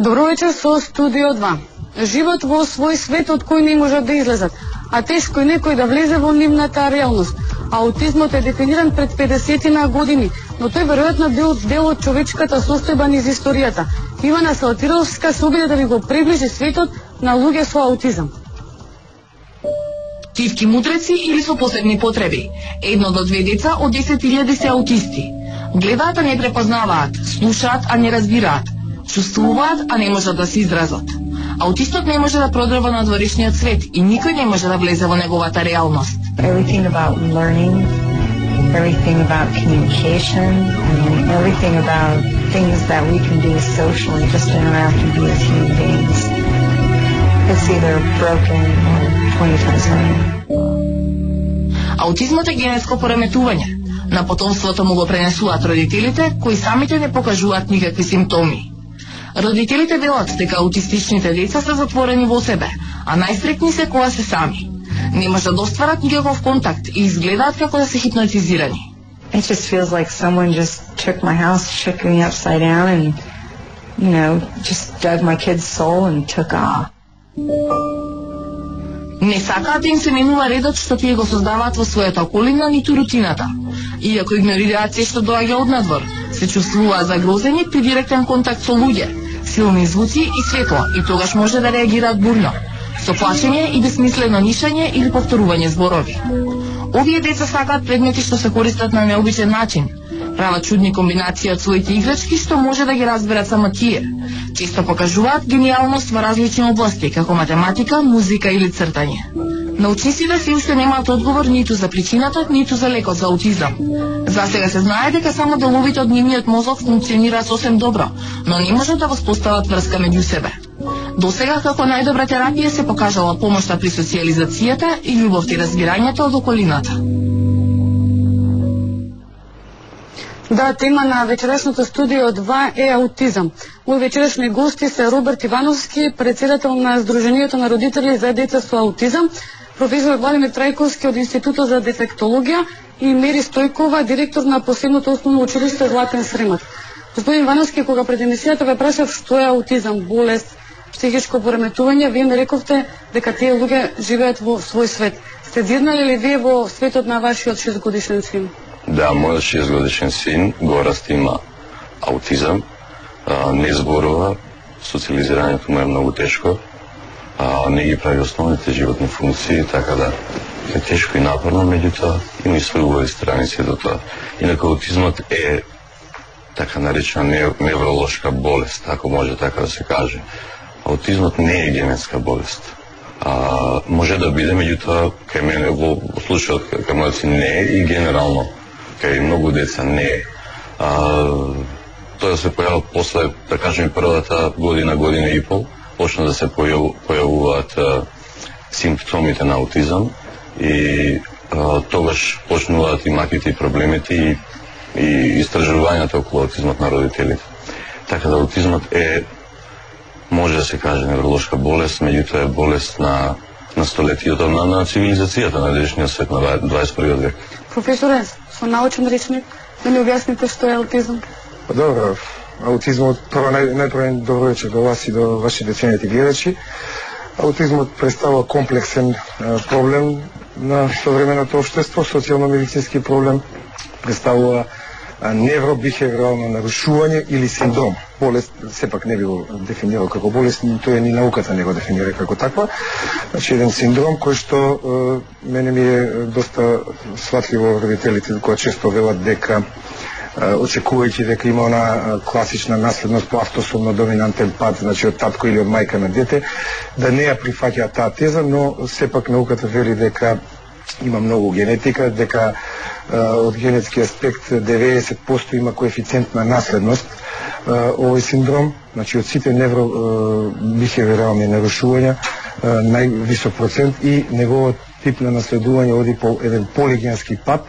Добро вечер со Студио 2. Живот во свој свет од кој не можат да излезат, а тешко е некој да влезе во нивната реалност. Аутизмот е дефиниран пред 50 години, но тој веројатно бил дел од човечката состојба низ историјата. Ивана Салтировска се обиде да ви го приближи светот на луѓе со аутизам. Тивки мудреци или со посебни потреби. 1 до 2 деца од 10.000 се аутисти. Гледаат, а не препознаваат, слушаат, а не разбираат, чувствуваат, а не можат да се изразат. Аутистот не може да продрева на дворешниот свет и никој не може да влезе во неговата реалност. Everything about learning, everything about communication, and everything about things that we can do socially, just interact and be as human beings. It's either broken or 20 times harder. Аутизмот е генетско пореметување. На потомството му го пренесуваат родителите, кои самите не покажуваат никакви симптоми. Родителите велат дека аутистичните деца се затворени во себе, а најстрекни се кога се сами. Не можат да остварат никаков контакт и изгледаат како да се хипнотизирани. It just feels like someone just took my house, shook me upside down and, you know, just dug my kid's soul and took off. Не сакаат да им се менува редот што тие го создаваат во својата околина, ниту рутината. Иако игнорираат се што доаѓа од надвор, се чувствуваат загрозени при директен контакт со луѓе, силни звуци и светло, и тогаш може да реагираат бурно, со плашење и безсмислено нишање или повторување зборови. Овие деца сакаат предмети што се користат на необичен начин, прават чудни комбинации од своите играчки што може да ги разберат само тие. Често покажуваат гениалност во различни области, како математика, музика или цртање. Научниците се уште немаат одговор ниту за причината, ниту за лекот за аутизам. За сега се знае дека само деловите од нивниот мозок функционираат сосем добро, но не можат да воспостават врска меѓу себе. До сега како најдобра терапија се покажала помошта при социализацијата и љубовта и разбирањето од околината. Да, тема на вечерашното Студио 2 е аутизам. Мои вечерашни гости се Роберт Ивановски, председател на Сдруженијето на родители за деца со аутизам, професор Владимир Трајковски од Институтот за дефектологија и Мери Стојкова, директор на посебното основно училиште Златен Сремат. Господин Ивановски, кога пред емисијата ве прашав што е аутизам, болест, психичко пореметување, вие ми рековте дека тие луѓе живеат во свој свет. Сте дирнали ли вие во светот на вашиот 6-годишен син? Да, мојот 6-годишен син Гораст има аутизам, не зборува, социализирањето му е многу тешко, не ги прави основните животни функции, така да е тешко и напорно, меѓутоа има и своји убави страници до тоа. Инаку аутизмот е така наречена невролошка болест, ако може така да се каже. Аутизмот не е генетска болест. Може да биде, меѓутоа кај мене во случајот кај мојот син не е и генерално кај многу деца не е. Тоа се појавува после, да кажем, првата година и пол, почна да се појавуваат симптомите на аутизам и тогаш почнуваат и маките и проблемите и истражувањата околу аутизмот на родителите. Така да аутизмот е, може да се каже, невролошка болест, меѓутоа е болест на столетието, на цивилизацијата на денешниот свет на 21 век. Професоре, со научен речник, да ни објасните што е аутизам? Добро, аутизмот, прво најпрво добро вечер до вас и до вашите ценети гледачи. Аутизмот представува комплексен проблем на современото општество, социјално-медицински проблем, представува невробихевиорално нарушување или синдром. Болест сепак не би го дефинирал како болест, тоа ни науката не го дефинира како таква. Значи еден синдром кој што мене ми е доста сватливо родителите кои често велат дека очекувајќи дека има она класична наследност по автосомно доминантен пат, значи од татко или од мајка на дете, да не ја прифаќаат таа теза, но сепак науката вели дека има многу генетика, дека од генетски аспект 90% има коефициент на наследност овој синдром, значи од сите невробихевиорални нарушувања највисок процент и неговиот тип на наследување оди по еден полигенски пат,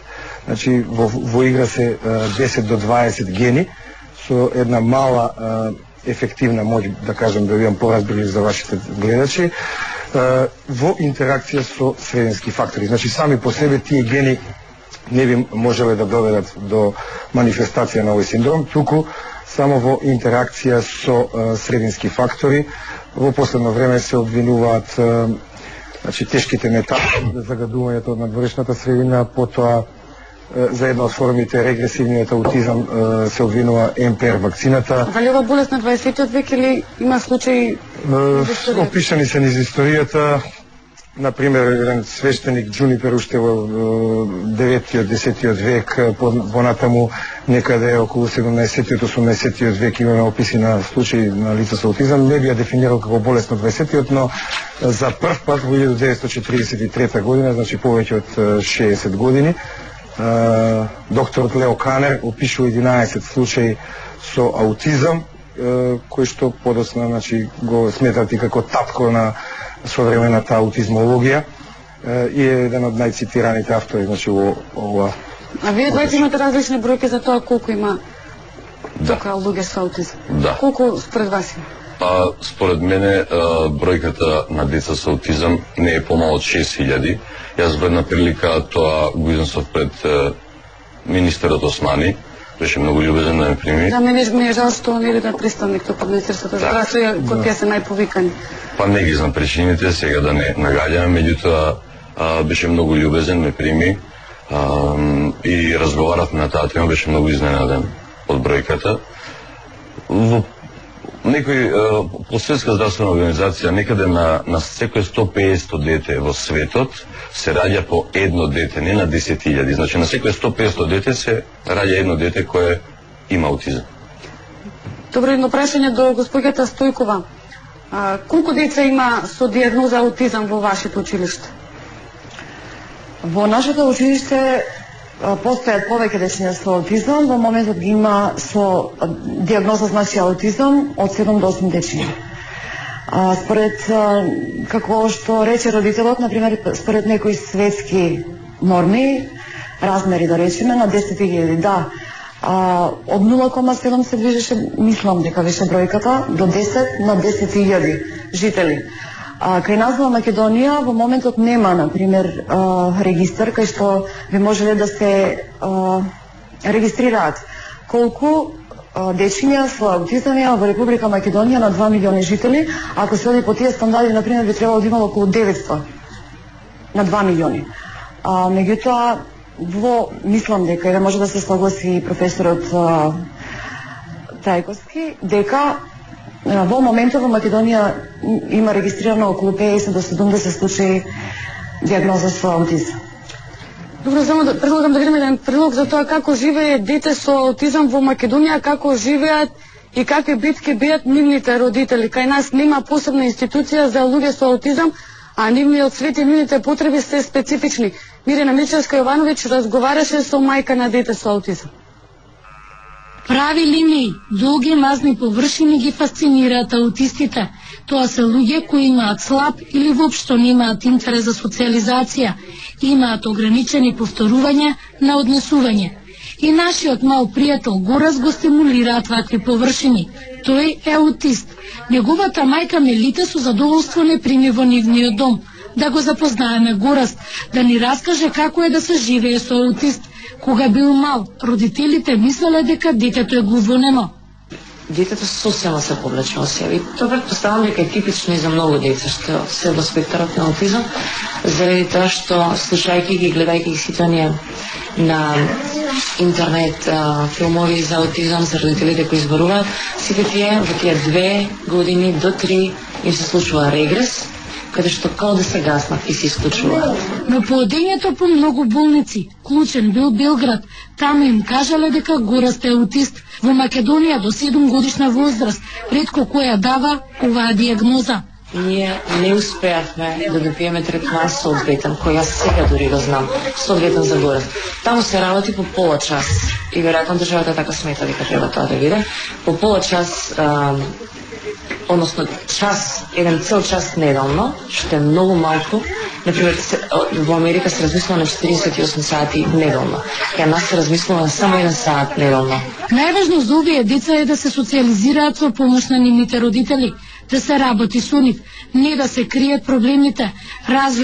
значи во игра се 10 до 20 гени со една мала ефективна моќ, да кажем, да бидам поразбрив за вашите гледачи, во интеракција со средински фактори. Значи сами по себе тие гени не би можеле да доведат до манифестација на овој синдром, туку само во интеракција со средински фактори. Во последно време се обвинуваат тешките метали, загадувањето од надворешната средина, потоа за една од формите регресивниот аутизам се обвинува МПР вакцината. Дали ова болест на 20 век или има случаи? Опишани се низ историјата. Например, еден свештеник Джунипер уште во 9-10 век, понатаму некаде околу 17-18 век имаме описи на случаи на лица со аутизам. Не би ја дефинирал како болест на 20-тиот, но за прв пат во 1943 година, значи повеќе од 60 години, докторот Лео Канер опишува 11 случаи со аутизам, кои што подосна, значи, го сметат и како татко на современата аутизмологија и е еден од најцитираните автори, значи, во ова. А вие двајца имате различни бројки за тоа колку има тука луѓе со аутизам? Да. Колку според вас има? Па, според мене, бројката на деца со аутизам не е помало од 6000. Јас во една прилика тоа го изнесов пред министерот Османи, беше многу љубезен да ме прими. Да, ми е жал што не да представник тук од Министерството за здравство, кои тие се најповикани. Па не ги знам причините, сега да не нагаѓам, меѓутоа беше многу љубезен, ме прими и разговаравме на таа тема, беше многу изненаден од бројката. Во некој по Светска здравствена организација некаде на секој 100-500 дете во светот се раѓа по едно дете, не на 10.000. Значи на секој 100-500 дете се раѓа едно дете кое има аутизам. Добро, едно прашање до госпоѓата Стојкова. Колку деца има со дијагноза аутизам во вашето училиште? Во нашето училиште постојат повеќе дечиња со аутизам, во моментот ги има со дијагноза, значи аутизам, од 7 до 8 дечиња. Според како што рече родителот, например, според некои светски норми, размери да речеме, на 10.000, да, од 0,7 се движеше, мислам дека беше бројката, до 10 на 10.000 жители. Кај нас во Македонија во моментот нема, например, регистар кај што би можеле да се регистрираат колку дечиња со аутизам има во Република Македонија на 2 милиони жители. Ако се оди по тие стандарди, например, би требало да има околу 900 на 2 милиони. Меѓутоа, мислам дека може да се согласи и професорот Трајковски, дека во моментот во Македонија има регистрирано околу 50 до 70 случаи дијагноза со аутизам. Добро, само да предлагам да видиме еден прилог за тоа како живее дете со аутизам во Македонија, како живеат и какви битки бијат нивните родители. Кај нас нема посебна институција за луѓе со аутизам, а нивниот свет и нивните потреби се специфични. Мирена Мичевска-Јовановиќ разговараше со мајка на дете со аутизам. Прави линии, долги мазни површини ги фасцинираат аутистите. Тоа се луѓе кои имаат слаб или воопшто немаат интерес за социализација, имаат ограничени повторувања на однесување. И нашиот мал пријател Горас го стимулираат вакви површини. Тој е аутист. Неговата мајка Мелита со задоволство не прими во нивниот дом. Да го запознаеме Горас, да ни раскаже како е да се живее со аутист. Кога бил мал, родителите мислеле дека детето е глувонемо. Детето социјално се повлече од себе. Тоа претпоставам дека е типично и за многу деца што се во спектарот на аутизам, заради тоа што слушајќи ги, гледајќи сите оние на интернет филмови за аутизам, за родителите кои зборуваат, сите тие во тие 2 години до 3 им се случува регрес, каде што као да се гаснат и се исклучуваат. Но поодењето по многу болници, клучен бил Белград, таму им кажале дека Горас е аутист. Во Македонија до 7 годишна возраст, ретко која дава оваа дијагноза. Ние не успеавме да добиеме третман соодветен, кој јас сега дури го знам, соодветен за Горас. Таму се работи по пола час и веројатно државата така смета дека треба тоа да биде. По пола час, односно час, еден цел час неделно, што е многу малку. Например, во Америка се размислува на 48 сати неделно. Кај нас се размислува на само 1 сат неделно. Најважно за овие деца е да се социализираат со помош на нивните родители, да се работи со нив, не да се кријат проблемите.